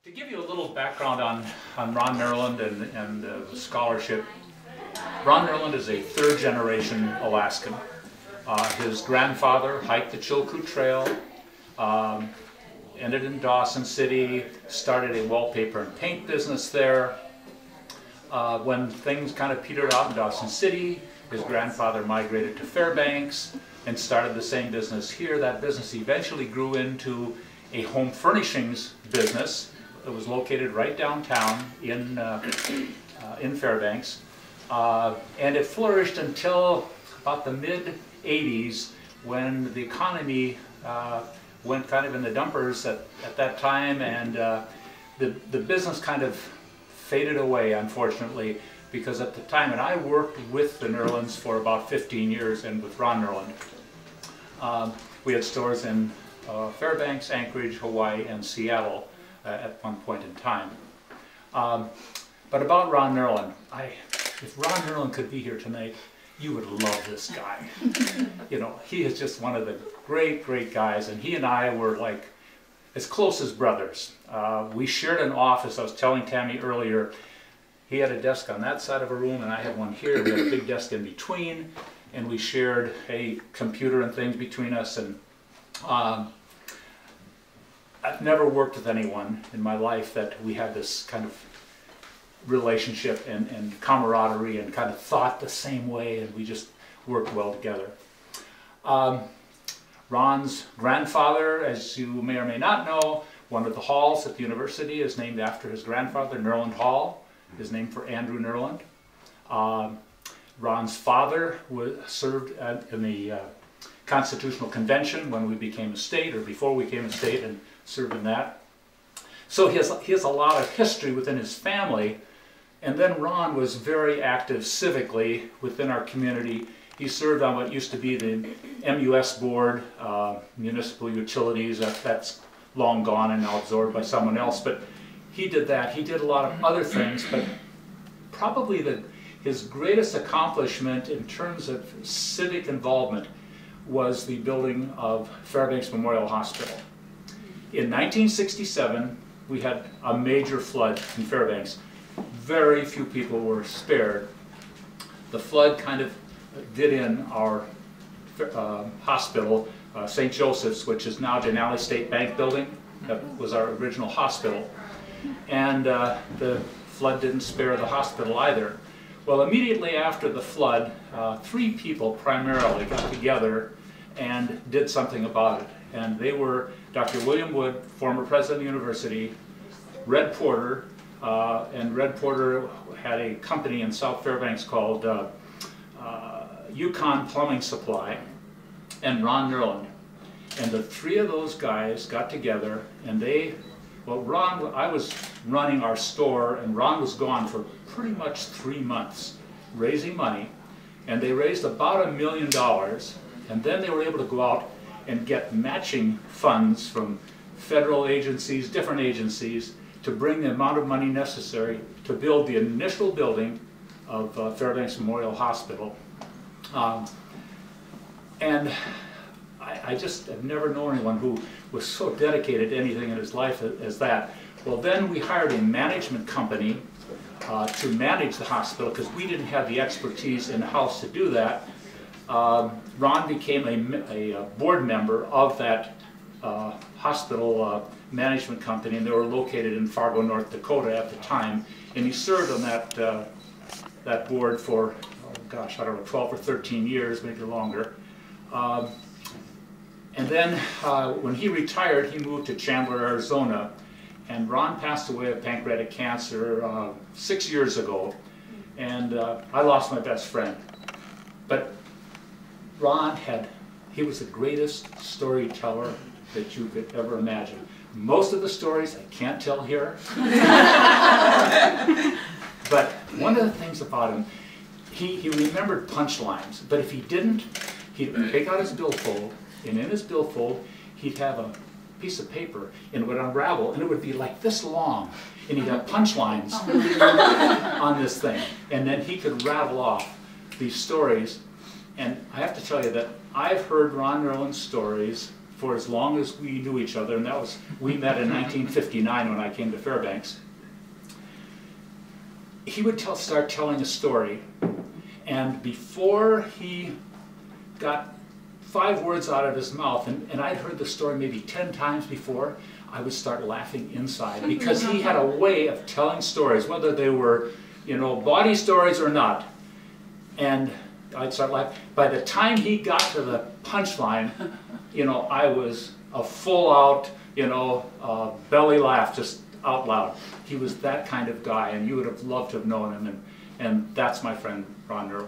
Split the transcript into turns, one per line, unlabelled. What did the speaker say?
To give you a little background on Ron Nerland and the scholarship, Ron Nerland is a third-generation Alaskan. His grandfather hiked the Chilkoot Trail, ended in Dawson City, started a wallpaper and paint business there. When things kind of petered out in Dawson City, his grandfather migrated to Fairbanks and started the same business here. That business eventually grew into a home furnishings business. It was located right downtown in Fairbanks. And it flourished until about the mid-'80s when the economy went kind of in the dumpers at that time, and the business kind of faded away, unfortunately, because at the time, and I worked with the Nerlands for about 15 years and with Ron Nerland. We had stores in Fairbanks, Anchorage, Hawaii, and Seattle at one point in time. But about Ron Nerland, if Ron Nerland could be here tonight, you would love this guy. You know, he is just one of the great, great guys, and he and I were like as close as brothers. We shared an office. I was telling Tammy earlier, he had a desk on that side of a room and I had one here. We had a big desk in between, and we shared a computer and things between us. And I've never worked with anyone in my life that we had this kind of relationship and camaraderie and kind of thought the same way, and we just worked well together. Ron's grandfather, as you may or may not know, one of the halls at the university is named after his grandfather. Nerland Hall is named for Andrew Nerland. Ron's father served in the Constitutional Convention when we became a state, or before we became a state, and served in that. So he has a lot of history within his family. And then Ron was very active civically within our community. He served on what used to be the MUS board, municipal utilities. That's long gone and now absorbed by someone else. But he did that. He did a lot of other things, but probably his greatest accomplishment in terms of civic involvement was the building of Fairbanks Memorial Hospital. In 1967, we had a major flood in Fairbanks. Very few people were spared. The flood kind of did in our hospital, St. Joseph's, which is now Denali State Bank building. That was our original hospital. And the flood didn't spare the hospital either. Well, immediately after the flood, three people primarily got together and did something about it. And they were Dr. William Wood, former president of the university, Red Porter, and Red Porter had a company in South Fairbanks called Yukon Plumbing Supply, and Ron Nerland. And the three of those guys got together, and I was running our store, and Ron was gone for pretty much 3 months, raising money, and they raised about $1 million, and then they were able to go out and get matching funds from federal agencies, different agencies, to bring the amount of money necessary to build the initial building of Fairbanks Memorial Hospital. And I just have never known anyone who was so dedicated to anything in his life as that. Well, then we hired a management company to manage the hospital because we didn't have the expertise in-house to do that. Ron became a board member of that hospital management company, and they were located in Fargo, North Dakota at the time. And he served on that board for, oh gosh, I don't know, 12 or 13 years, maybe longer. And then when he retired, he moved to Chandler, Arizona. And Ron passed away of pancreatic cancer 6 years ago. And I lost my best friend. But Ron he was the greatest storyteller that you could ever imagine. Most of the stories I can't tell here. But one of the things about him, he remembered punchlines. But if he didn't, he'd take out his billfold, and in his billfold, he'd have a piece of paper, and it would unravel, and it would be like this long. And he'd have punchlines on this thing. And then he could rattle off these stories. And I have to tell you that I've heard Ron Nerland's stories for as long as we knew each other, and that was, we met in 1959 when I came to Fairbanks. He would start telling a story, and before he got 5 words out of his mouth, and I'd heard the story maybe 10 times before, I would start laughing inside, because he had a way of telling stories, whether they were, you know, bawdy stories or not. And I'd start laughing. By the time he got to the punchline, you know, I was a full-out, you know, belly laugh, just out loud. He was that kind of guy, and you would have loved to have known him, and that's my friend Ron Nerland.